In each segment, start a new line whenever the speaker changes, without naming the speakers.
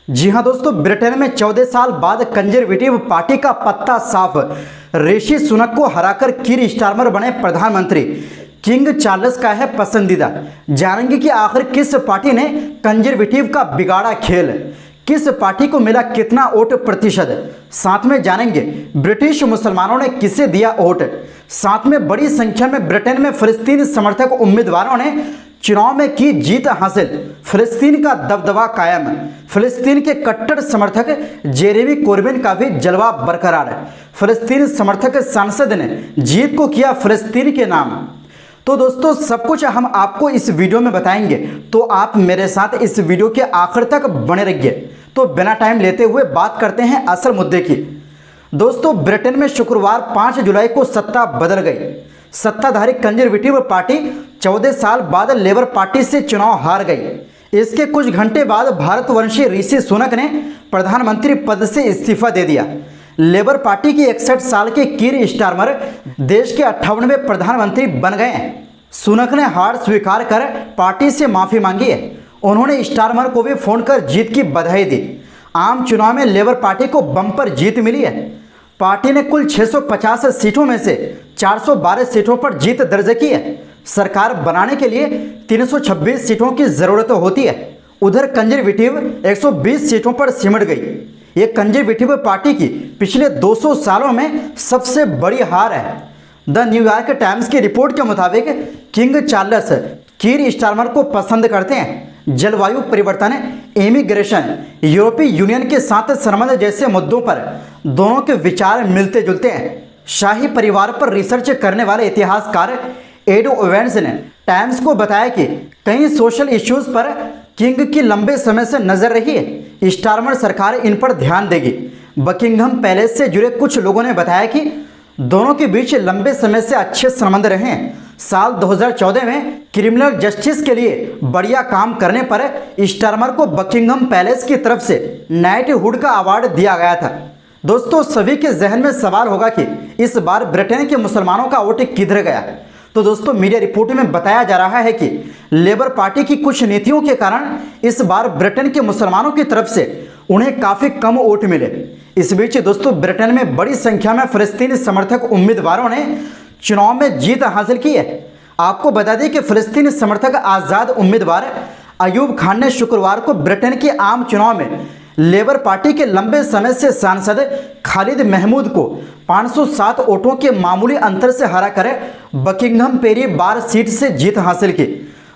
जी हां दोस्तों, ब्रिटेन में 14 साल बाद कंजर्वेटिव पार्टी का पत्ता साफ। ऋषि सुनक को हराकर कीर स्टारमर बने प्रधानमंत्री। किंग चार्ल्स का है पसंदीदा। जानेंगे कि आखिर किस पार्टी ने कंजर्वेटिव का बिगाड़ा खेल, किस पार्टी को मिला कितना वोट प्रतिशत। साथ में जानेंगे ब्रिटिश मुसलमानों ने किसे दिया वोट। साथ में बड़ी संख्या में ब्रिटेन में फिलिस्तीन समर्थक उम्मीदवारों ने चुनाव में की जीत हासिल। फिलिस्तीन का दबदबा कायम। फिलिस्तीन के कट्टर समर्थक जेरेमी कोर्बिन का भी जलवा बरकरार। फिलिस्तीन समर्थक सांसद ने जीत को किया फिलिस्तीन के नाम। तो दोस्तों, सब कुछ हम आपको इस वीडियो में बताएंगे, तो आप मेरे साथ इस वीडियो के आखिर तक बने रहिए। तो बिना टाइम लेते हुए बात करते हैं असल मुद्दे की। दोस्तों, ब्रिटेन में शुक्रवार 5 जुलाई को सत्ता बदल गई। सत्ताधारी कंजर्वेटिव पार्टी 14 साल बाद लेबर पार्टी से चुनाव हार गई। इसके कुछ घंटे बाद भारतवंशी ऋषि सुनक ने प्रधानमंत्री पद से इस्तीफा दे दिया। लेबर पार्टी की 61 साल के कीर स्टारमर देश के 58वें प्रधानमंत्री बन गए हैं। सुनक ने हार स्वीकार कर पार्टी से माफी मांगी है। उन्होंने स्टारमर को भी फोन कर जीत की बधाई दी। आम चुनाव में लेबर पार्टी को बम्पर जीत मिली है। पार्टी ने कुल 650 सीटों में से 412 सीटों पर जीत दर्ज की है। सरकार बनाने के लिए 326 सीटों की जरूरत होती है। उधर कंजर्वेटिव 120 सीटों पर सिमट गई। ये कंजर्वेटिव पार्टी की पिछले 200 सालों में सबसे बड़ी हार है। द न्यूयॉर्क टाइम्स की रिपोर्ट के मुताबिक किंग चार्ल्स कीर स्टारमर को पसंद करते हैं। जलवायु परिवर्तन, इमिग्रेशन, यूरोपीय यूनियन के साथ संबंध जैसे मुद्दों पर दोनों के विचार मिलते जुलते हैं। शाही परिवार पर रिसर्च करने वाले इतिहासकार एड ओवेंस ने टाइम्स को बताया कि कई सोशल इश्यूज पर किंग की लंबे समय से नजर रही है। स्टारमर सरकार इन पर ध्यान देगी। बकिंघम पैलेस से जुड़े कुछ लोगों ने बताया कि दोनों के बीच लंबे समय से अच्छे संबंध रहे हैं। साल 2014 में क्रिमिनल जस्टिस के लिए बढ़िया काम करने पर स्टारमर को बकिंघम पैलेस की तरफ से नाइटहुड का अवार्ड दिया गया था। दोस्तों, सभी के जहन में सवाल होगा कि इस बार ब्रिटेन के मुसलमानों का वोट किधर गया। तो दोस्तों, मीडिया रिपोर्ट में बताया जा रहा है कि लेबर पार्टी की कुछ नीतियों के कारण इस बार ब्रिटेन के मुसलमानों की तरफ से उन्हें काफी कम वोट मिले। इस बीच दोस्तों, ब्रिटेन में बड़ी संख्या में फिलिस्तीनी समर्थक उम्मीदवारों ने चुनाव में जीत हासिल की है। आपको बता दें कि फिलिस्तीनी समर्थक आजाद उम्मीदवार अयूब खान ने शुक्रवार को ब्रिटेन के आम चुनाव में लेबर पार्टी के लंबे समय से सांसद खालिद महमूद को 507 वोटों के मामूली अंतर से हराकर बकिंघम पेरी बार सीट से जीत हासिल की।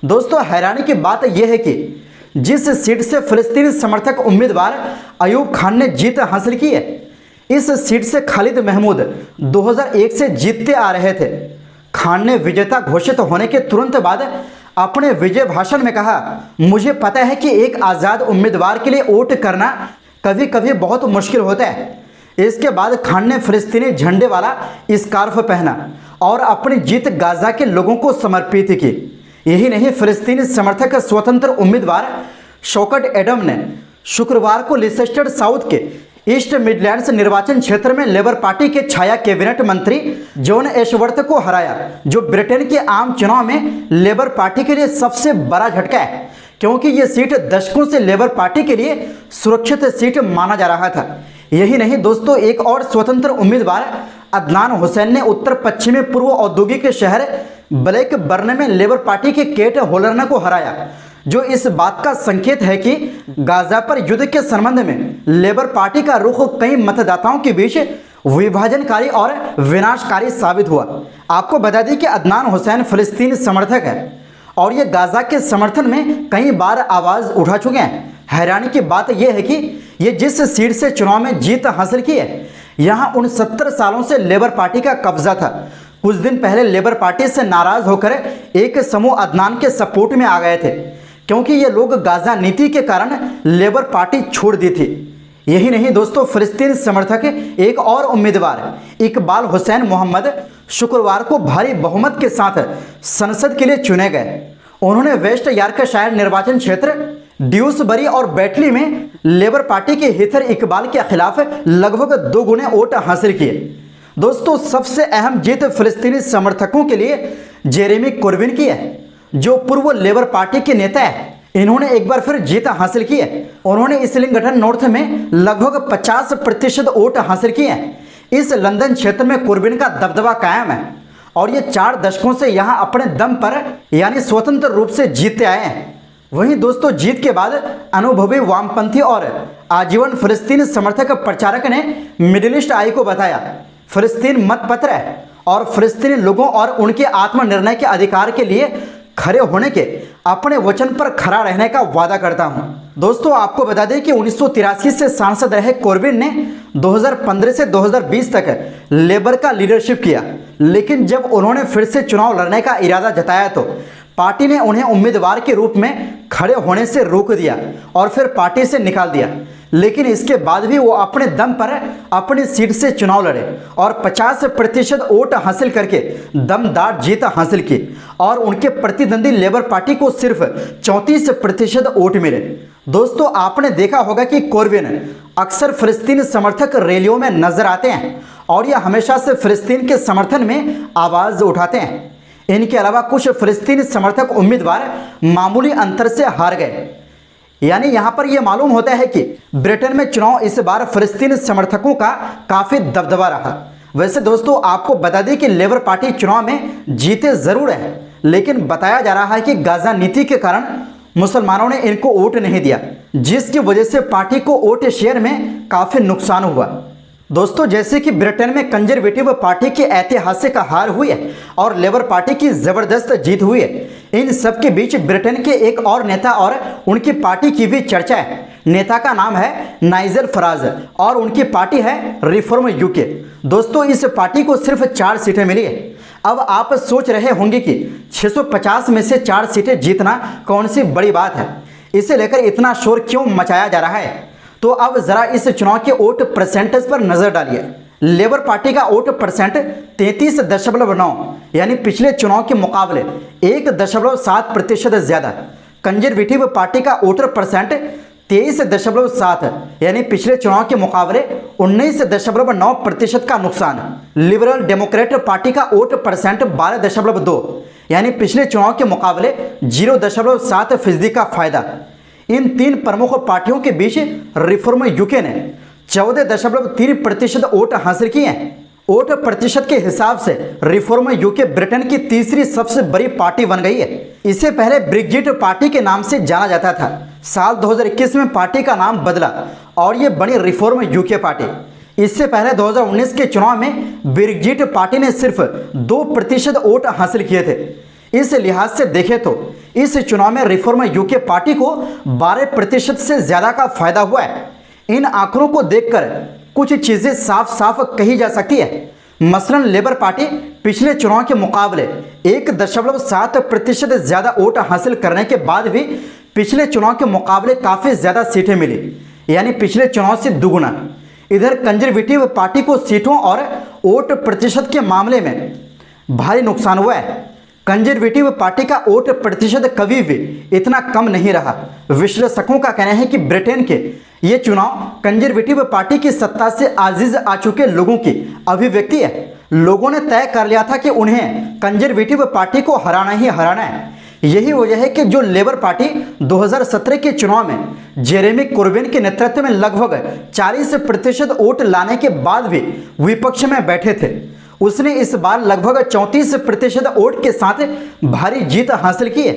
दोस्तों, हैरानी की बात यह है कि जिस सीट से फिलिस्तीनी समर्थक उम्मीदवार अयूब खान ने जीत हासिल की है, इस सीट से खालिद महमूद 2001 से जीतते आ रहे थे। खान ने विजेता घोषित होने के तुरंत बाद अपने विजय भाषण में कहा, मुझे पता है कि एक आज़ाद उम्मीदवार के लिए वोट करना कभी कभी बहुत मुश्किल होता है। इसके बाद खान ने फिलिस्तीनी झंडे वाला स्कार्फ पहना और अपनी जीत गाजा के लोगों को समर्पित की। यही नहीं, फिलिस्तीनी समर्थक स्वतंत्र उम्मीदवार शौकत एडम ने शुक्रवार को लिसेस्टर साउथ के ईस्ट मिडलैंड्स निर्वाचन क्षेत्र में लेबर पार्टी के छाया कैबिनेट मंत्री जॉन एशवर्थ को हराया, जो ब्रिटेन के आम चुनाव में लेबर पार्टी के लिए सबसे बड़ा झटका है, क्योंकि ये सीट दशकों से लेबर पार्टी के लिए सुरक्षित सीट माना जा रहा था। यही नहीं दोस्तों, एक और स्वतंत्र उम्मीदवार अदनान हुसैन ने उत्तर पश्चिमी पूर्व औद्योगिक शहर ब्लैक बर्न में लेबर पार्टी के केट होलरना को हराया, जो इस बात का संकेत है कि गाजा पर युद्ध के संबंध में लेबर पार्टी का रुख कई मतदाताओं के बीच विभाजनकारी और विनाशकारी साबित हुआ। आपको बता दें कि अदनान हुसैन फिलिस्तीन समर्थक है और ये गाजा के समर्थन में कई बार आवाज उठा चुके हैं। हैरानी की बात यह है कि ये जिस सीट से चुनाव में जीत हासिल की है, यहाँ 69 सालों से लेबर पार्टी का कब्जा था। कुछ दिन पहले लेबर पार्टी से नाराज होकर एक समूह अदनान के सपोर्ट में आ गए थे, क्योंकि ये लोग गाजा नीति के कारण लेबर पार्टी छोड़ दी थी। यही नहीं दोस्तों, फिलिस्तीन समर्थक एक और उम्मीदवार इकबाल हुसैन मोहम्मद शुक्रवार को भारी बहुमत के साथ संसद के लिए चुने गए। उन्होंने वेस्ट यॉर्कशायर निर्वाचन क्षेत्र ड्यूसबरी और बैटली में लेबर पार्टी के हीथर इकबाल के खिलाफ लगभग 2 गुने वोट हासिल किए। दोस्तों, सबसे अहम जीत फिलिस्तीनी समर्थकों के लिए जेरेमी कोर्बिन की है, जो पूर्व लेबर पार्टी के नेता है। इन्होंने एक बार फिर जीत हासिल की है। उन्होंने इस्लिंगटन नॉर्थ में लगभग 50% वोट हासिल किए हैं। इस लंदन क्षेत्र में कोर्बिन का दबदबा कायम है और ये 4 दशकों से यहाँ अपने दम पर यानी स्वतंत्र रूप से जीतते आए हैं। वहीं दोस्तों, जीत के बाद अनुभवी वामपंथी और आजीवन फिलिस्तीन समर्थक प्रचारक ने मिडिल ईस्ट आई को बताया, फिलिस्तीन मतपत्र है और फिलिस्तीनी लोगों और उनके आत्मनिर्णय के अधिकार के लिए खड़े होने के अपने वचन पर खड़ा रहने का वादा करता हूं। दोस्तों, आपको बता दें कि 1983 से सांसद रहे कोर्बिन ने 2015 से 2020 तक लेबर का लीडरशिप किया, लेकिन जब उन्होंने फिर से चुनाव लड़ने का इरादा जताया तो पार्टी ने उन्हें उम्मीदवार के रूप में खड़े होने से रोक दिया और फिर पार्टी से निकाल दिया। लेकिन इसके बाद भी वो अपने दम पर अपनी सीट से चुनाव लड़े और 50% वोट हासिल करके दमदार जीत हासिल की और उनके प्रतिद्वंदी लेबर पार्टी को सिर्फ 34% वोट मिले। दोस्तों, आपने देखा होगा कि कोर्बिन अक्सर फिलिस्तीन समर्थक रैलियों में नजर आते हैं और यह हमेशा से फिलिस्तीन के समर्थन में आवाज उठाते हैं। इनके अलावा कुछ फिलिस्तीनी समर्थक उम्मीदवार मामूली अंतर से हार गए। यानी यहां पर यह मालूम होता है कि ब्रिटेन में चुनाव इस बार फिलिस्तीनी समर्थकों का काफी दबदबा रहा। वैसे दोस्तों, आपको बता दें कि लेबर पार्टी चुनाव में जीते जरूर है, लेकिन बताया जा रहा है कि गाजा नीति के कारण मुसलमानों ने इनको वोट नहीं दिया, जिसकी वजह से पार्टी को वोट शेयर में काफी नुकसान हुआ। दोस्तों, जैसे कि ब्रिटेन में कंजर्वेटिव पार्टी की ऐतिहासिक हार हुई है और लेबर पार्टी की जबरदस्त जीत हुई है, इन सब के बीच ब्रिटेन के एक और नेता और उनकी पार्टी की भी चर्चा है। नेता का नाम है नाइजल फराज और उनकी पार्टी है रिफॉर्म यूके। दोस्तों, इस पार्टी को सिर्फ 4 सीटें मिली है। अब आप सोच रहे होंगे कि 650 में से 4 सीटें जीतना कौन सी बड़ी बात है, इसे लेकर इतना शोर क्यों मचाया जा रहा है। तो अब जरा इस चुनाव के वोट परसेंटेज पर नजर डालिए। लेबर पार्टी का वोट परसेंट 33.9 यानी पिछले चुनाव के मुकाबले 1.7% ज्यादा। कंजर्वेटिव पार्टी का वोटर परसेंट 23.7 यानी पिछले चुनाव के मुकाबले 19.9% का नुकसान। लिबरल डेमोक्रेट पार्टी का वोट परसेंट 12.2 यानी पिछले चुनाव के मुकाबले 0.7% का फायदा। इन 3 प्रमुख पार्टियों के बीच रिफॉर्म यूके ने 14.3% वोट हासिल किए हैं। वोट प्रतिशत के हिसाब से रिफॉर्म यूके ब्रिटेन की तीसरी सबसे बड़ी पार्टी बन गई है। इससे पहले ब्रेक्जिट पार्टी के नाम से जाना जाता था। साल 2021 में पार्टी का नाम बदला और ये बनी रिफॉर्म यूके पार्टी। इससे पहले 2019 के चुनाव में ब्रेक्जिट पार्टी ने सिर्फ 2% वोट हासिल किए थे। इस लिहाज से देखें तो इस चुनाव में रिफॉर्म यूके पार्टी को 12% से ज्यादा का फायदा हुआ है। इन आंकड़ों को देखकर कुछ चीजें साफ साफ कही जा सकती है। मसलन लेबर पार्टी पिछले चुनाव के मुकाबले 1.7% ज्यादा वोट हासिल करने के बाद भी पिछले चुनाव के मुकाबले काफी ज्यादा सीटें मिली, यानी पिछले चुनाव से दुगुना। इधर कंजर्वेटिव पार्टी को सीटों और वोट प्रतिशत के मामले में भारी नुकसान हुआ है। कंजर्वेटिव पार्टी का वोट प्रतिशत कभी भी इतना कम नहीं रहा। विश्लेषकों का कहना है कि ब्रिटेन के ये चुनाव कंजर्वेटिव पार्टी की सत्ता से आजिज आ चुके लोगों की अभिव्यक्ति है। लोगों ने तय कर लिया था कि उन्हें कंजर्वेटिव पार्टी को हराना ही हराना है। यही वजह है कि जो लेबर पार्टी 2017 के चुनाव में जेरेमी कोर्बिन के नेतृत्व में लगभग 40% वोट लाने के बाद भी विपक्ष में बैठे थे, उसने इस बार लगभग 34% वोट के साथ भारी जीत हासिल की है।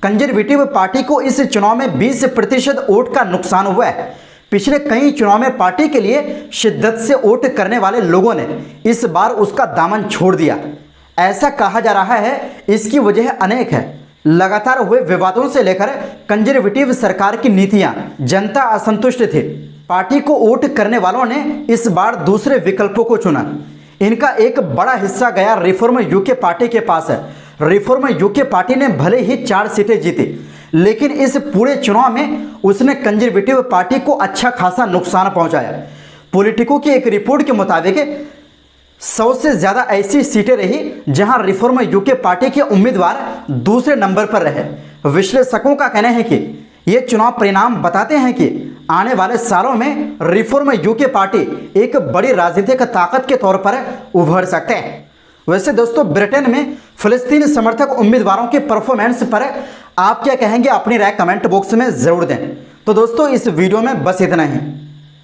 कंजर्वेटिव पार्टी को इस चुनाव में 20% वोट का नुकसान हुआ है। पिछले कई चुनाव में पार्टी के लिए शिद्दत से वोट करने वाले लोगों ने इस बार उसका दामन छोड़ दिया। ऐसा कहा जा रहा है, इसकी वजह अनेक है। लगातार हुए विवादों से लेकर कंजर्वेटिव सरकार की नीतियां जनता असंतुष्ट थी। पार्टी को वोट करने वालों ने इस बार दूसरे विकल्पों को चुना। इनका एक बड़ा हिस्सा गया रिफॉर्म यूके पार्टी के पास है। रिफॉर्म यूके पार्टी ने भले ही 4 सीटें जीती, लेकिन इस पूरे चुनाव में उसने कंजर्वेटिव पार्टी को अच्छा खासा नुकसान पहुंचाया। पॉलिटिको की एक रिपोर्ट के मुताबिक 100 से ज्यादा ऐसी सीटें रही जहां रिफॉर्म यूके पार्टी के उम्मीदवार दूसरे नंबर पर रहे। विश्लेषकों का कहना है कि ये चुनाव परिणाम बताते हैं कि आने वाले सालों में रिफॉर्म यूके पार्टी एक बड़ी राजनीतिक ताकत के तौर पर उभर सकते हैं। वैसे दोस्तों ब्रिटेन में फिलिस्तीनी समर्थक उम्मीदवारों के परफॉर्मेंस पर आप क्या कहेंगे, अपनी राय कमेंट बॉक्स में ज़रूर दें। तो दोस्तों इस वीडियो में बस इतना ही।